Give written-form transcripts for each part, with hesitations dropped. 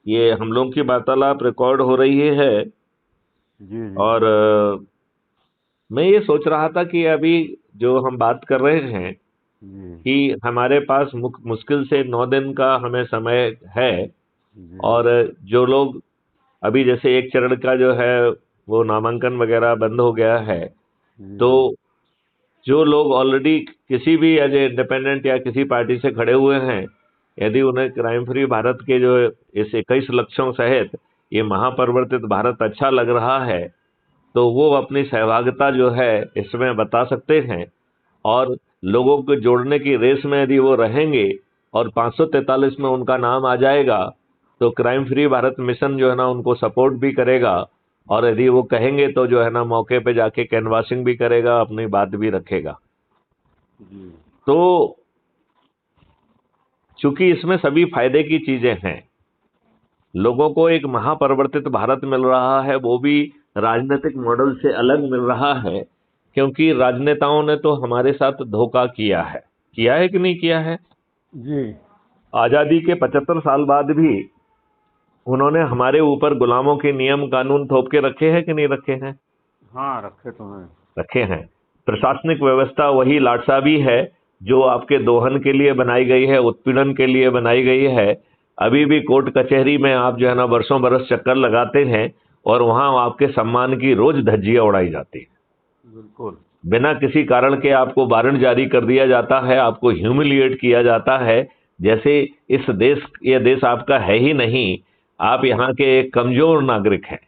ये हम लोगों की वार्तालाप रिकॉर्ड हो रही है। जी जी और मैं ये सोच रहा था कि अभी जो हम बात कर रहे हैं जी कि हमारे पास मुश्किल से 9 दिन का हमें समय है। जी और जो लोग अभी जैसे एक चरण का जो है वो नामांकन वगैरह बंद हो गया है। तो जी जो लोग ऑलरेडी किसी भी एज ए इंडिपेंडेंट या किसी पार्टी से खड़े हुए हैं, यदि उन्हें क्राइम फ्री भारत के जो इस 21 लक्ष्यों सहित ये महापरिवर्तित भारत अच्छा लग रहा है, तो वो अपनी सहभागिता जो है इसमें बता सकते हैं। और लोगों को जोड़ने की रेस में यदि वो रहेंगे और 543 में उनका नाम आ जाएगा, तो क्राइम फ्री भारत मिशन जो है ना उनको सपोर्ट भी करेगा। और यदि वो कहेंगे तो जो है ना मौके पे जाके कैनवासिंग भी करेगा, अपनी बात भी रखेगा। जी तो चूंकि इसमें सभी फायदे की चीजें हैं, लोगों को एक महापरिवर्तित भारत मिल रहा है, वो भी राजनीतिक मॉडल से अलग मिल रहा है। क्योंकि राजनेताओं ने तो हमारे साथ धोखा किया है कि नहीं किया है। जी। आजादी के 75 साल बाद भी उन्होंने हमारे ऊपर गुलामों के नियम कानून थोप के रखे हैं कि नहीं रखे हैं। हाँ, रखे तो हैं। रखे हैं। प्रशासनिक व्यवस्था वही लाटसाबी है जो आपके दोहन के लिए बनाई गई है, उत्पीड़न के लिए बनाई गई है। अभी भी कोर्ट कचहरी में आप जो है ना बरसों बरस चक्कर लगाते हैं और वहां आपके सम्मान की रोज धज्जियां उड़ाई जाती है। बिल्कुल। बिना किसी कारण के आपको वारंट जारी कर दिया जाता है, आपको ह्यूमिलिएट किया जाता है। जैसे इस देश ये देश आपका है ही नहीं, आप यहाँ के एक कमजोर नागरिक हैं।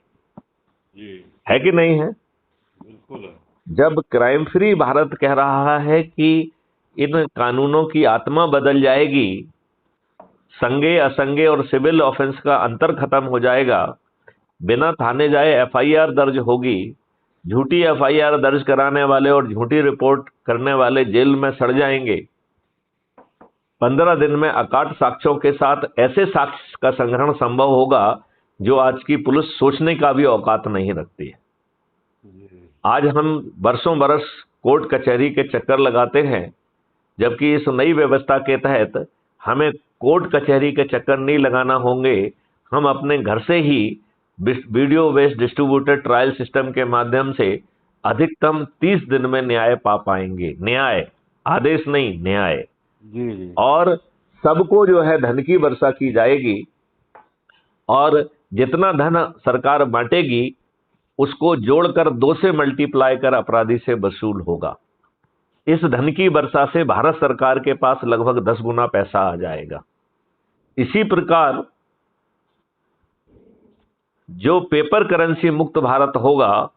जी। है कि नहीं है। बिल्कुल है। जब क्राइम फ्री भारत कह रहा है कि इन कानूनों की आत्मा बदल जाएगी, संगे असंगे और सिविल ऑफेंस का अंतर खत्म हो जाएगा, बिना थाने जाए एफआईआर दर्ज होगी, झूठी एफआईआर दर्ज कराने वाले और झूठी रिपोर्ट करने वाले जेल में सड़ जाएंगे, 15 दिन में अकाट साक्ष्यों के साथ ऐसे साक्ष्य का संग्रहण संभव होगा जो आज की पुलिस सोचने का भी औकात नहीं रखती है। जी आज हम बरसों बरस कोर्ट कचहरी के चक्कर लगाते हैं, जबकि इस नई व्यवस्था के तहत हमें कोर्ट कचहरी के चक्कर नहीं लगाना होंगे। हम अपने घर से ही video based distributed trial system के माध्यम से अधिकतम 30 दिन में न्याय पा पाएंगे। न्याय, आदेश नहीं, न्याय। जी जी और सबको जो है धन की वर्षा की जाएगी। और जितना धन सरकार बांटेगी उसको जोड़कर 2 से मल्टीप्लाई कर अपराधी से वसूल होगा। इस धन की वर्षा से भारत सरकार के पास लगभग 10 गुना पैसा आ जाएगा। इसी प्रकार जो पेपर करेंसी मुक्त भारत होगा,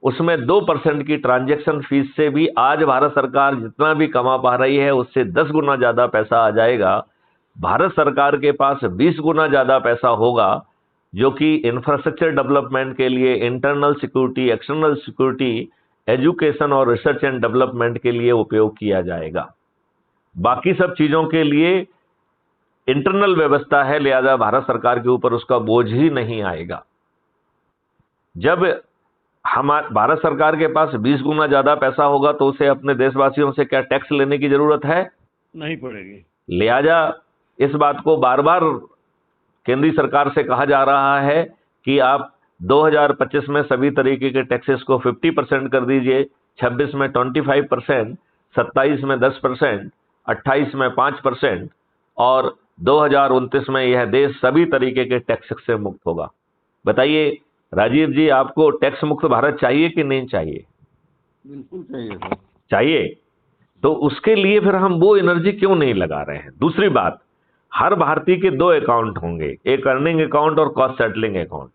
उसमें 2% की ट्रांजैक्शन फीस से भी आज भारत सरकार जितना भी कमा पा रही है उससे 10 गुना ज्यादा पैसा आ जाएगा। भारत सरकार के पास 20 गुना ज्यादा पैसा होगा, जो कि इंफ्रास्ट्रक्चर डेवलपमेंट के लिए, internal security, external security, education और रिसर्च एंड डेवलपमेंट के लिए उपयोग किया जाएगा। बाकी सब चीजों के लिए इंटरनल व्यवस्था है, लिहाजा भारत सरकार के ऊपर उसका बोझ ही नहीं आएगा। जब भारत सरकार के पास 20 गुना ज्यादा पैसा होगा तो उसे अपने देशवासियों से क्या टैक्स लेने की जरूरत है। नहीं पड़ेगी। लिहाजा इस बात को बार बार केंद्रीय सरकार से कहा जा रहा है कि आप 2025 में सभी तरीके के टैक्सेस को 50% कर दीजिए, 26 में 25%, 27 में 10%, 28 में 5%, और 2029 में यह देश सभी तरीके के टैक्स से मुक्त होगा। बताइए राजीव जी, आपको टैक्स मुक्त भारत चाहिए कि नहीं चाहिए। बिल्कुल चाहिए सर। चाहिए। तो उसके लिए फिर हम वो एनर्जी क्यों नहीं लगा रहे हैं। दूसरी बात, हर भारतीय के 2 अकाउंट होंगे, एक अर्निंग अकाउंट और कॉस्ट सेटलिंग अकाउंट।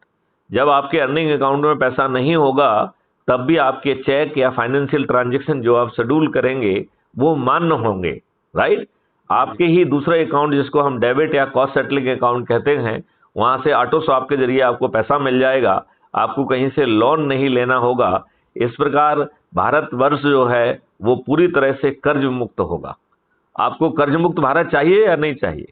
जब आपके अर्निंग अकाउंट में पैसा नहीं होगा, तब भी आपके चेक या फाइनेंशियल ट्रांजेक्शन जो आप शेड्यूल करेंगे वो मान्य होंगे। राइट। जी आपके ही दूसरे अकाउंट जिसको हम डेबिट या कॉस्ट सेटलिंग अकाउंट कहते हैं, वहां से ऑटो स्वैप के जरिए आपको पैसा मिल जाएगा, आपको कहीं से लोन नहीं लेना होगा। इस प्रकार भारतवर्ष जो है वो पूरी तरह से कर्ज मुक्त होगा। आपको कर्ज मुक्त भारत चाहिए या नहीं चाहिए।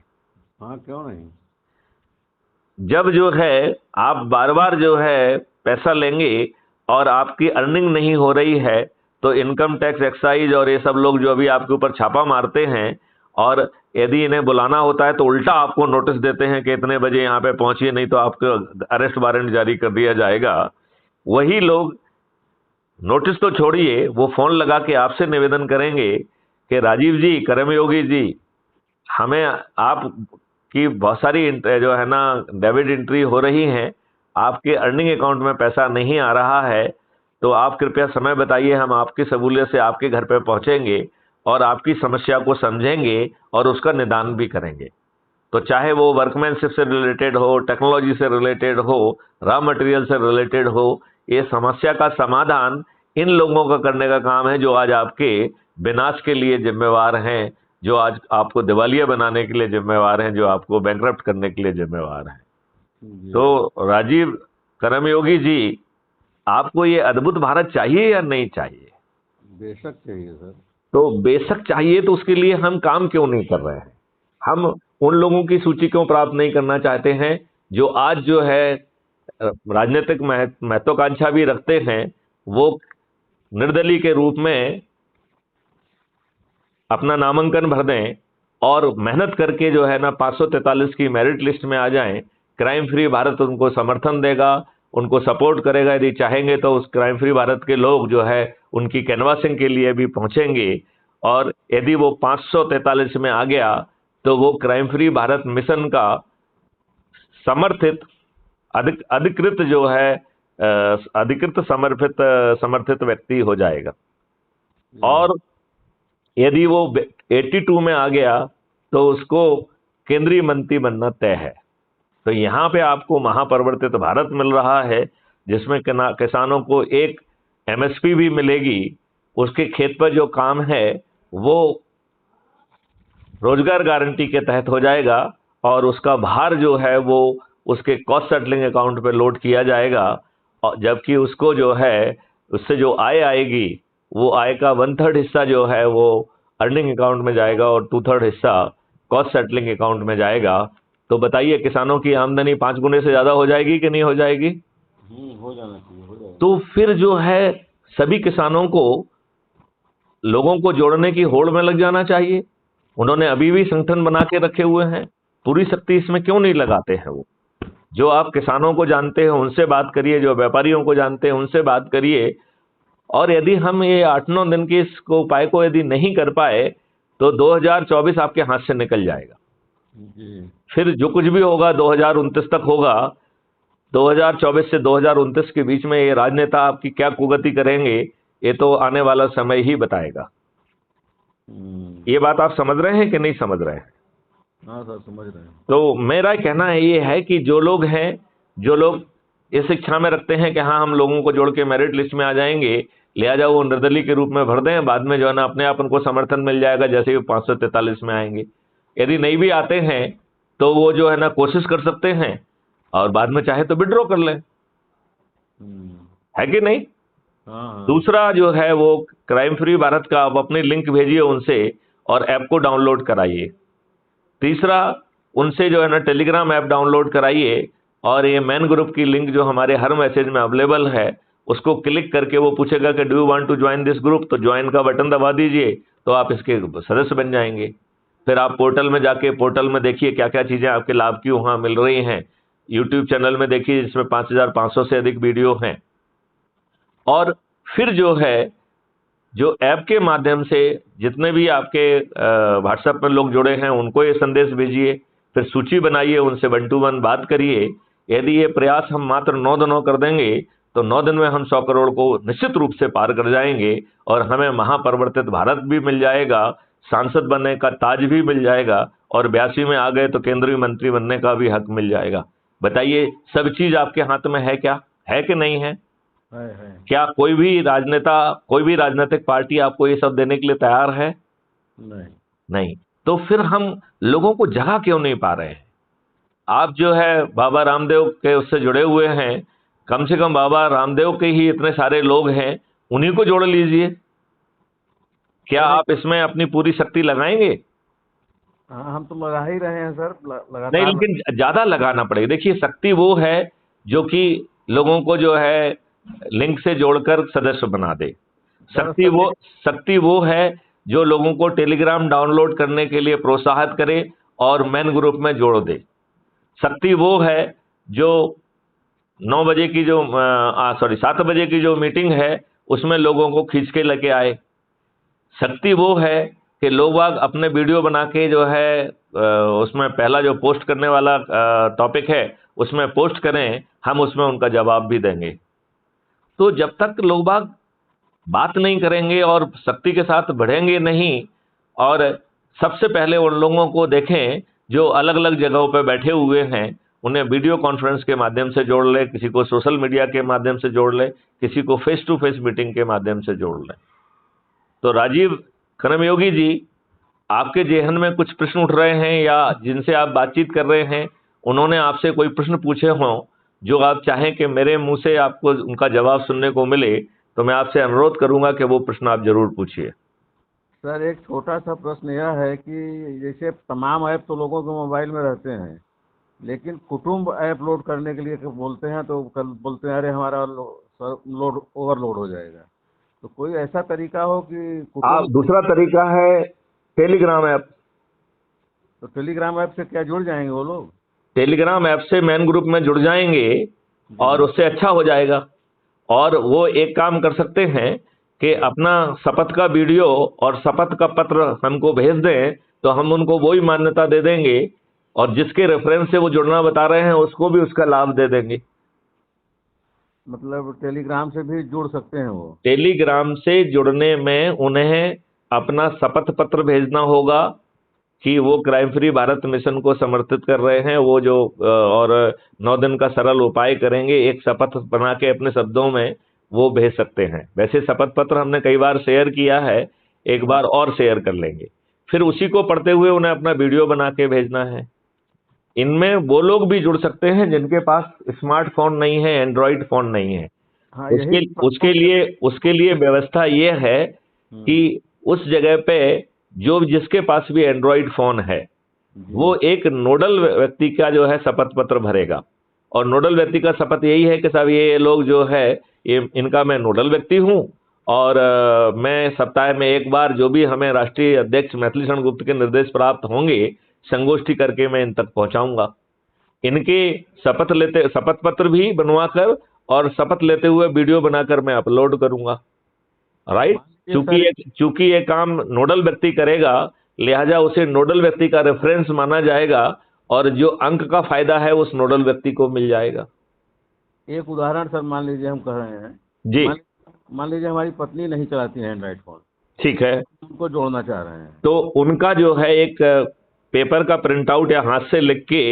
हाँ, क्यों नहीं। जब जो है आप बार बार जो है पैसा लेंगे और आपकी अर्निंग नहीं हो रही है, तो इनकम टैक्स, एक्साइज और ये सब लोग जो अभी आपके ऊपर छापा मारते हैं, और यदि इन्हें बुलाना होता है तो उल्टा आपको नोटिस देते हैं कि इतने बजे यहाँ पे पहुंचिए, नहीं तो आपको अरेस्ट वारंट जारी कर दिया जाएगा। वही लोग नोटिस तो छोड़िए, वो फोन लगा के आपसे निवेदन करेंगे कि राजीव जी, कर्मयोगी जी, हमें आपकी बहुत सारी जो है ना डेबिट एंट्री हो रही हैं, आपके अर्निंग अकाउंट में पैसा नहीं आ रहा है, तो आप कृपया समय बताइए, हम आपकी सहूलियत से आपके घर पे पहुंचेंगे और आपकी समस्या को समझेंगे और उसका निदान भी करेंगे। तो चाहे वो वर्कमैनशिप से रिलेटेड हो, टेक्नोलॉजी से रिलेटेड हो, रॉ मटेरियल से रिलेटेड हो, ये समस्या का समाधान इन लोगों का करने का काम है जो आज आपके विनाश के लिए जिम्मेवार हैं, जो आज आपको दिवालिया बनाने के लिए जिम्मेवार हैं, जो आपको बैंकरप्ट करने के लिए जिम्मेवार हैं। तो राजीव कर्मयोगी जी, आपको ये अद्भुत भारत चाहिए या नहीं चाहिए? बेशक चाहिए सर। तो बेशक चाहिए, तो उसके लिए हम काम क्यों नहीं कर रहे हैं? हम उन लोगों की सूची क्यों प्राप्त नहीं करना चाहते हैं जो आज जो है राजनीतिक महत्वाकांक्षा भी रखते हैं, वो निर्दलीय के रूप में अपना नामांकन भर दें और मेहनत करके जो है ना 543 की मेरिट लिस्ट में आ जाएं। क्राइम फ्री भारत उनको समर्थन देगा, उनको सपोर्ट करेगा। यदि चाहेंगे तो उस क्राइम फ्री भारत के लोग जो है उनकी कैनवासिंग के लिए भी पहुंचेंगे, और यदि वो 543 में आ गया तो वो क्राइम फ्री भारत मिशन का समर्थित अधिकृत जो है अधिकृत समर्थित व्यक्ति हो जाएगा। और यदि वो 82 में आ गया तो उसको केंद्रीय मंत्री बनना तय है। तो यहां पे आपको महापरिवर्तित भारत मिल रहा है, जिसमें किसानों को एक एमएसपी भी मिलेगी, उसके खेत पर जो काम है वो रोजगार गारंटी के तहत हो जाएगा, और उसका भार जो है वो उसके कॉस्ट सेटलिंग अकाउंट पे लोड किया जाएगा। और जबकि उसको जो है उससे जो आय आएगी, वो आय का 1/3 हिस्सा जो है वो अर्निंग अकाउंट में जाएगा और 2/3 हिस्सा कॉस्ट सेटलिंग अकाउंट में जाएगा। तो बताइए, किसानों की आमदनी 5 गुने से ज्यादा हो जाएगी कि नहीं हो जाएगी? हो जाना चाहिए, हो जाएगा। तो फिर जो है सभी किसानों को, लोगों को जोड़ने की होड़ में लग जाना चाहिए। उन्होंने अभी भी संगठन बना के रखे हुए हैं, पूरी शक्ति इसमें क्यों नहीं लगाते हैं? वो जो आप किसानों को जानते हैं उनसे बात करिए, जो व्यापारियों को जानते हैं उनसे बात करिए। और यदि हम ये 8-9 दिन के इसको उपाय को यदि नहीं कर पाए तो 2024 आपके हाथ से निकल जाएगा। फिर जो कुछ भी होगा 2029 तक होगा। 2024 से 2029 के बीच में ये राजनेता आपकी क्या कुगति करेंगे, ये तो आने वाला समय ही बताएगा। ये बात आप समझ रहे हैं कि नहीं समझ रहे हैं? हाँ सर, समझ रहे हैं। तो मेरा कहना है ये है कि जो लोग हैं, जो लोग इस इच्छा में रखते हैं कि हाँ हम लोगों को जोड़ के मेरिट लिस्ट में आ जाएंगे, लिहाजा वो निर्दलीय के रूप में भर दें, बाद में जो है ना अपने आप उनको समर्थन मिल जाएगा जैसे ही 543 में आएंगे। यदि नहीं भी आते हैं तो वो जो है ना कोशिश कर सकते हैं और बाद में चाहे तो विड्रॉ कर लें, है कि नहीं? हाँ। दूसरा जो है वो क्राइम फ्री भारत का आप अपनी लिंक भेजिए उनसे और ऐप को डाउनलोड कराइए। तीसरा, उनसे जो है ना टेलीग्राम ऐप डाउनलोड कराइए, और ये मैन ग्रुप की लिंक जो हमारे हर मैसेज में अवेलेबल है उसको क्लिक करके वो पूछेगा कि do you want to join this group, तो ज्वाइन का बटन दबा दीजिए तो आप इसके सदस्य बन जाएंगे। फिर आप पोर्टल में जाके पोर्टल में देखिए क्या क्या चीज़ें आपके लाभ की वहाँ मिल रही हैं। यूट्यूब चैनल में देखिए जिसमें 5500 से अधिक वीडियो हैं। और फिर जो है जो ऐप के माध्यम से जितने भी आपके व्हाट्सएप में लोग जुड़े हैं उनको ये संदेश भेजिए, फिर सूची बनाइए, उनसे 1 to 1 बात करिए। यदि ये प्रयास हम मात्र 9 दिनों कर देंगे तो 9 दिन में हम 100 करोड़ को निश्चित रूप से पार कर जाएंगे और हमें महापरिवर्तित भारत भी मिल जाएगा, सांसद बनने का ताज भी मिल जाएगा, और 82 में आ गए तो केंद्रीय मंत्री बनने का भी हक मिल जाएगा। बताइए, सब चीज आपके हाथ में है क्या? है कि नहीं है? क्या कोई भी राजनेता, कोई भी राजनीतिक पार्टी आपको ये सब देने के लिए तैयार है? नहीं। तो फिर हम लोगों को जगह क्यों नहीं पा रहे हैं? आप जो है बाबा रामदेव के उससे जुड़े हुए हैं, कम से कम बाबा रामदेव के ही इतने सारे लोग हैं, उन्हीं को जोड़ लीजिए। क्या आप इसमें अपनी पूरी शक्ति लगाएंगे? हाँ, हम तो लगा ही रहे हैं सर, लगातार। नहीं, लेकिन ज्यादा लगाना पड़ेगा। देखिए, शक्ति वो है जो कि लोगों को जो है लिंक से जोड़कर सदस्य बना दे। शक्ति वो है जो लोगों को टेलीग्राम डाउनलोड करने के लिए प्रोत्साहित करे और मेन ग्रुप में जोड़ दे। शक्ति वो है जो 9 बजे की जो 7 बजे की जो मीटिंग है उसमें लोगों को खींच के लेके आए। शक्ति वो है कि लोग बाग अपने वीडियो बना के जो है उसमें पहला जो पोस्ट करने वाला टॉपिक है उसमें पोस्ट करें, हम उसमें उनका जवाब भी देंगे। तो जब तक लोग बाग बात नहीं करेंगे और शक्ति के साथ बढ़ेंगे नहीं, और सबसे पहले उन लोगों को देखें जो अलग अलग जगहों पर बैठे हुए हैं, उन्हें वीडियो कॉन्फ्रेंस के माध्यम से जोड़ ले, किसी को सोशल मीडिया के माध्यम से जोड़ ले, किसी को फेस टू फेस मीटिंग के माध्यम से जोड़ ले। तो राजीव कर्मयोगी जी, आपके जेहन में कुछ प्रश्न उठ रहे हैं या जिनसे आप बातचीत कर रहे हैं, उन्होंने आपसे कोई प्रश्न पूछे हों जो आप चाहें कि मेरे मुंह से आपको उनका जवाब सुनने को मिले, तो मैं आपसे अनुरोध करूंगा कि वो प्रश्न आप जरूर पूछिए। सर एक छोटा सा प्रश्न यह है कि जैसे तमाम ऐप तो लोगों के मोबाइल में रहते हैं, लेकिन कुटुंब ऐप लोड करने के लिए बोलते हैं तो कल बोलते हैं अरे हमारा लोड ओवरलोड हो जाएगा। तो कोई ऐसा तरीका हो कि आप दूसरा तरीका है टेलीग्राम ऐप। तो टेलीग्राम ऐप से क्या जुड़ जाएंगे वो लोग? टेलीग्राम ऐप से मेन ग्रुप में जुड़ जाएंगे और उससे अच्छा हो जाएगा। और वो एक काम कर सकते हैं कि अपना शपथ का वीडियो और शपथ का पत्र हमको भेज दें, तो हम उनको वही मान्यता दे देंगे और जिसके रेफरेंस से वो जुड़ना बता रहे हैं उसको भी उसका लाभ दे देंगे। मतलब टेलीग्राम से भी जुड़ सकते हैं वो? टेलीग्राम से जुड़ने में उन्हें अपना शपथ पत्र भेजना होगा कि वो क्राइम फ्री भारत मिशन को समर्थित कर रहे हैं, वो जो और 9 दिन का सरल उपाय करेंगे, एक शपथ बना के अपने शब्दों में वो भेज सकते हैं। वैसे शपथ पत्र हमने कई बार शेयर किया है, एक बार और शेयर कर लेंगे। फिर उसी को पढ़ते हुए उन्हें अपना वीडियो बना के भेजना है। इनमें वो लोग भी जुड़ सकते हैं जिनके पास स्मार्टफोन नहीं है, एंड्रॉइड फोन नहीं है। हाँ, उसके लिए व्यवस्था ये है कि उस जगह पे जो जिसके पास भी एंड्रॉइड फोन है वो एक नोडल व्यक्ति का जो है शपथ पत्र भरेगा, और नोडल व्यक्ति का शपथ यही है कि साहब ये लोग जो है ये इनका मैं नोडल व्यक्ति हूं और मैं सप्ताह में एक बार जो भी हमें राष्ट्रीय अध्यक्ष मैथिली शरण गुप्त के निर्देश प्राप्त होंगे संगोष्ठी करके मैं इन तक पहुंचाऊंगा। इनके शपथ पत्र भी बनवा कर और शपथ लेते हुए वीडियो बनाकर मैं अपलोड करूंगा। राइट? चूंकि ये काम नोडल व्यक्ति करेगा, लिहाजा उसे नोडल व्यक्ति का रेफरेंस माना जाएगा और जो अंक का फायदा है उस नोडल व्यक्ति को मिल जाएगा। एक उदाहरण सर मान लीजिए हम कह रहे हैं जी, मान लीजिए हमारी पत्नी नहीं चलाती है एंड्रॉइड फोन, ठीक है, उनको जोड़ना चाह रहे हैं, तो उनका जो है एक पेपर का प्रिंट आउट या हाथ से लिख के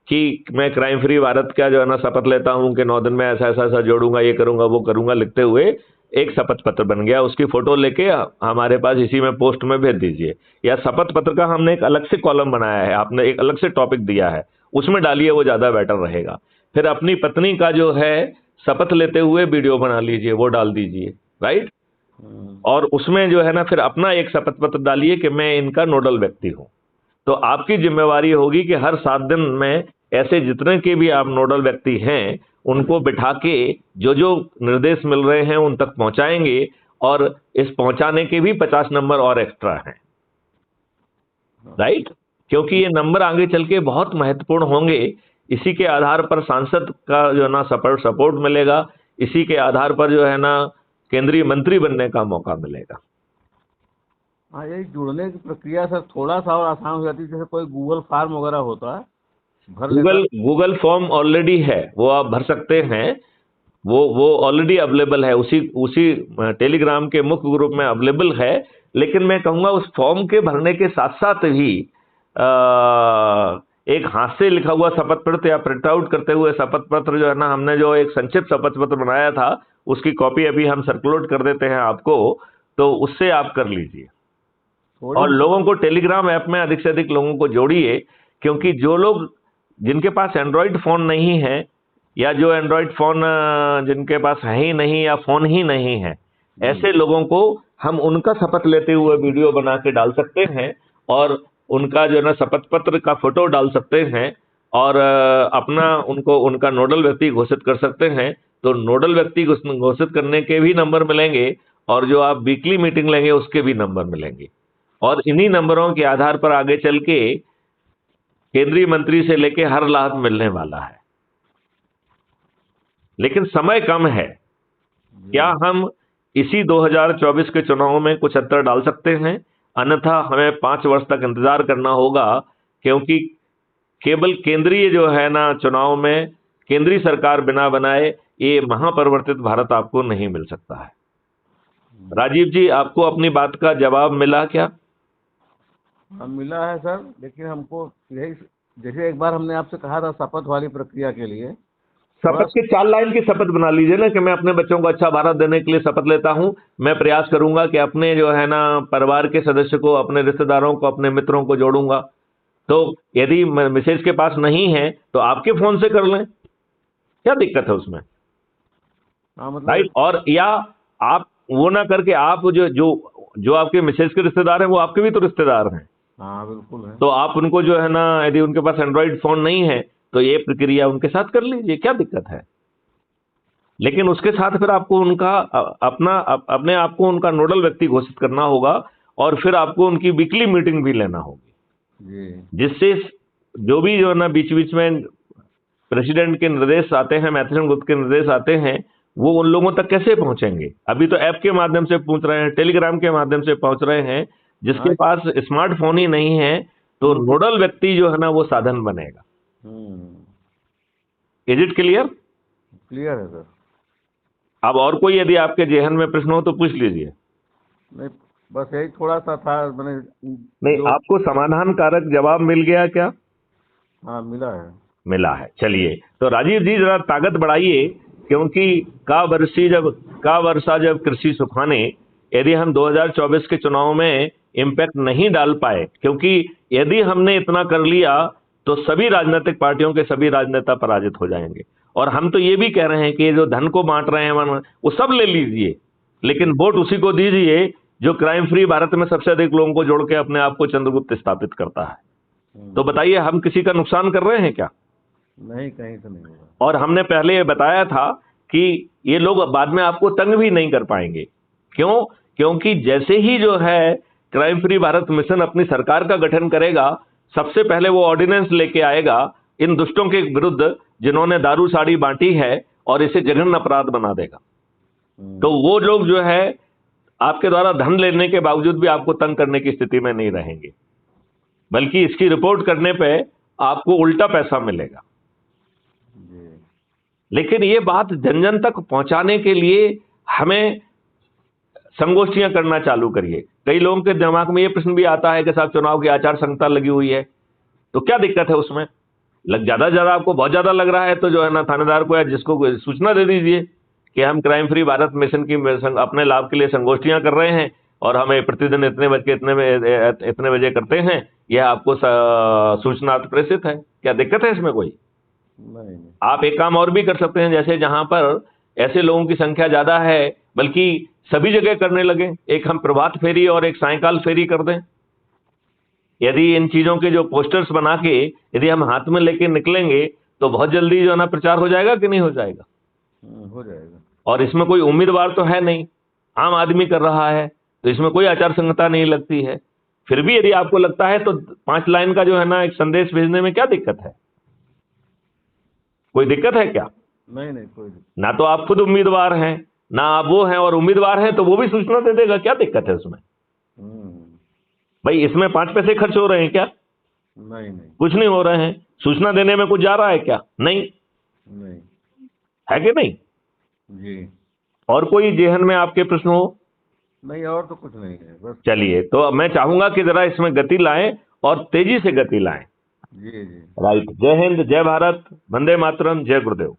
कि मैं क्राइम फ्री भारत का जो है ना शपथ लेता हूं कि 9 दिन में ऐसा ऐसा ऐसा जोड़ूंगा, ये करूंगा वो करूंगा, लिखते हुए एक शपथ पत्र बन गया। उसकी फोटो लेके हमारे पास इसी में पोस्ट में भेज दीजिए, या शपथ पत्र का हमने एक अलग से कॉलम बनाया है, आपने एक अलग से टॉपिक दिया है उसमें डालिए, वो ज्यादा बेटर रहेगा। फिर अपनी पत्नी का जो है शपथ लेते हुए वीडियो बना लीजिए, वो डाल दीजिए। राइट? और उसमें जो है ना फिर अपना एक शपथ पत्र डालिए कि मैं इनका नोडल व्यक्ति हूं। तो आपकी जिम्मेवारी होगी कि हर 7 दिन में ऐसे जितने के भी आप नोडल व्यक्ति हैं उनको बिठा के जो जो निर्देश मिल रहे हैं उन तक पहुंचाएंगे, और इस पहुंचाने के भी 50 नंबर और एक्स्ट्रा हैं। राइट? क्योंकि ये नंबर आगे चल के बहुत महत्वपूर्ण होंगे। इसी के आधार पर सांसद का जो है ना सपोर्ट मिलेगा, इसी के आधार पर जो है ना केंद्रीय मंत्री बनने का मौका मिलेगा। हाँ, यही जुड़ने की प्रक्रिया सर थोड़ा सा और आसान हो जाती है। जैसे कोई गूगल फॉर्म वगैरह होता है, गूगल फॉर्म ऑलरेडी है, वो आप भर सकते हैं, वो ऑलरेडी अवेलेबल है, उसी टेलीग्राम के मुख्य ग्रुप में अवेलेबल है। लेकिन मैं कहूँगा उस फॉर्म के भरने के साथ साथ भी एक हाथ से लिखा हुआ शपथ पत्र या प्रिंट आउट करते हुए शपथ पत्र जो है ना, हमने जो एक संक्षिप्त शपथ पत्र बनाया था उसकी कॉपी अभी हम सर्कुलेट कर देते हैं आपको, तो उससे आप कर लीजिए। और लोगों को टेलीग्राम ऐप में अधिक से अधिक लोगों को जोड़िए, क्योंकि जो लोग जिनके पास एंड्रॉइड फोन नहीं है, या जो एंड्रॉइड फोन जिनके पास है ही नहीं या फोन ही नहीं है, ऐसे लोगों को हम उनका शपथ लेते हुए वीडियो बना के डाल सकते हैं और उनका जो है ना शपथ पत्र का फोटो डाल सकते हैं और अपना उनका नोडल व्यक्ति घोषित कर सकते हैं। तो नोडल व्यक्ति घोषित करने के भी नंबर मिलेंगे और जो आप वीकली मीटिंग लेंगे उसके भी नंबर मिलेंगे, और इन्हीं नंबरों के आधार पर आगे चल के केंद्रीय मंत्री से लेके हर लाभ मिलने वाला है। लेकिन समय कम है। क्या हम इसी 2024 के चुनाव में कुछ अंतर डाल सकते हैं? अन्यथा हमें 5 वर्ष तक इंतजार करना होगा, क्योंकि केवल केंद्रीय जो है ना चुनाव में केंद्रीय सरकार बिना बनाए ये महापरिवर्तित भारत आपको नहीं मिल सकता है। राजीव जी, आपको अपनी बात का जवाब मिला क्या? हाँ मिला है सर, लेकिन हमको यही, जैसे एक बार हमने आपसे कहा था शपथ वाली प्रक्रिया के लिए, शपथ के 4 लाइन की शपथ बना लीजिए ना कि मैं अपने बच्चों को अच्छा भारत देने के लिए शपथ लेता हूं। मैं प्रयास करूंगा कि अपने जो है ना परिवार के सदस्य को, अपने रिश्तेदारों को, अपने मित्रों को जोड़ूंगा। तो यदि मिसेज के पास नहीं है तो आपके फोन से कर लें, क्या दिक्कत है उसमें? हाँ मतलब राइट। और या आप वो ना करके आप जो जो जो आपके मिसेज के रिश्तेदार हैं वो आपके भी तो रिश्तेदार हैं, हाँ बिल्कुल है। तो आप उनको जो है ना, यदि उनके पास एंड्रॉइड फोन नहीं है तो ये प्रक्रिया उनके साथ कर लीजिए, क्या दिक्कत है? लेकिन उसके साथ फिर आपको उनका अपने आप को उनका नोडल व्यक्ति घोषित करना होगा, और फिर आपको उनकी वीकली मीटिंग भी लेना होगी, जी जिससे जो भी जो है ना बीच बीच में प्रेसिडेंट के निर्देश आते हैं, मैथेसन गुप्त के निर्देश आते हैं, वो उन लोगों तक कैसे पहुंचेंगे? अभी तो ऐप के माध्यम से पहुंच रहे हैं, टेलीग्राम के माध्यम से पहुंच रहे हैं। जिसके हाँ। पास स्मार्टफोन ही नहीं है तो नोडल व्यक्ति जो है ना वो साधन बनेगा। Is it clear? क्लियर है सर। अब और कोई यदि आपके जेहन में प्रश्न हो तो पूछ लीजिए। नहीं, बस यही थोड़ा सा था मैंने नहीं, आपको समाधान कारक जवाब मिल गया क्या? हाँ मिला है। मिला है। चलिए, तो राजीव जी जरा ताकत बढ़ाइए, क्योंकि का वर्षा जब कृषि सुखाने, यदि हम 2024 के चुनाव में इंपैक्ट नहीं डाल पाए, क्योंकि यदि हमने इतना कर लिया तो सभी राजनीतिक पार्टियों के सभी राजनेता पराजित हो जाएंगे। और हम तो ये भी कह रहे हैं कि जो धन को बांट रहे हैं वो सब ले लीजिए, लेकिन वोट उसी को दीजिए जो क्राइम फ्री भारत में सबसे अधिक लोगों को जोड़ के अपने आप को चंद्रगुप्त स्थापित करता है। तो बताइए, हम किसी का नुकसान कर रहे हैं क्या? नहीं, कहीं से नहीं होगा। और हमने पहले ये बताया था कि ये लोग बाद में आपको तंग भी नहीं कर पाएंगे। क्यों? क्योंकि जैसे ही जो है क्राइम फ्री भारत मिशन अपनी सरकार का गठन करेगा, सबसे पहले वो ऑर्डिनेंस लेके आएगा इन दुष्टों के विरुद्ध जिन्होंने दारू साड़ी बांटी है, और इसे जघन्य अपराध बना देगा। तो वो लोग जो है आपके द्वारा धन लेने के बावजूद भी आपको तंग करने की स्थिति में नहीं रहेंगे, बल्कि इसकी रिपोर्ट करने पे आपको उल्टा पैसा मिलेगा। लेकिन ये बात जन जन तक पहुंचाने के लिए हमें संगोष्ठियां करना चालू करिए। कई लोगों के दिमाग में ये प्रश्न भी आता है कि साहब चुनाव की आचार संहिता लगी हुई है, तो क्या दिक्कत है उसमें? ज्यादा आपको बहुत ज्यादा लग रहा है तो जो है ना थानेदार को या जिसको सूचना दे दीजिए कि हम क्राइम फ्री भारत मिशन की अपने लाभ के लिए संगोष्ठियां कर रहे हैं, और हमें प्रतिदिन इतने बजे करते हैं, यह आपको सूचना प्रेषित है। क्या दिक्कत है इसमें कोई? नहीं। आप एक काम और भी कर सकते हैं, जैसे जहां पर ऐसे लोगों की संख्या ज्यादा है, बल्कि सभी जगह करने लगे, एक हम प्रभात फेरी और एक सायकाल फेरी कर दें। यदि इन चीजों के जो पोस्टर्स बना के यदि हम हाथ में लेके निकलेंगे तो बहुत जल्दी जो है ना प्रचार हो जाएगा कि नहीं हो जाएगा? हो जाएगा। और इसमें कोई उम्मीदवार तो है नहीं, आम आदमी कर रहा है, तो इसमें कोई आचार संहिता नहीं लगती है। फिर भी यदि आपको लगता है तो 5 लाइन का जो है ना एक संदेश भेजने में क्या दिक्कत है? कोई दिक्कत है क्या? नहीं कोई दिक्कत। ना तो आप खुद उम्मीदवार हैं, ना आप वो हैं, और उम्मीदवार हैं तो वो भी सूचना दे देगा, क्या दिक्कत है उसमें? भाई इसमें 5 पैसे खर्च हो रहे हैं क्या? नहीं कुछ नहीं हो रहे हैं। सूचना देने में कुछ जा रहा है क्या? नहीं है कि नहीं जी। और कोई जेहन में आपके प्रश्न हो? नहीं, और तो कुछ नहीं है बस। चलिए, तो अब मैं चाहूंगा कि जरा इसमें गति लाएं और तेजी से गति लाएं। जी। राइट। जय हिंद, जय भारत, वंदे मातरम, जय गुरुदेव।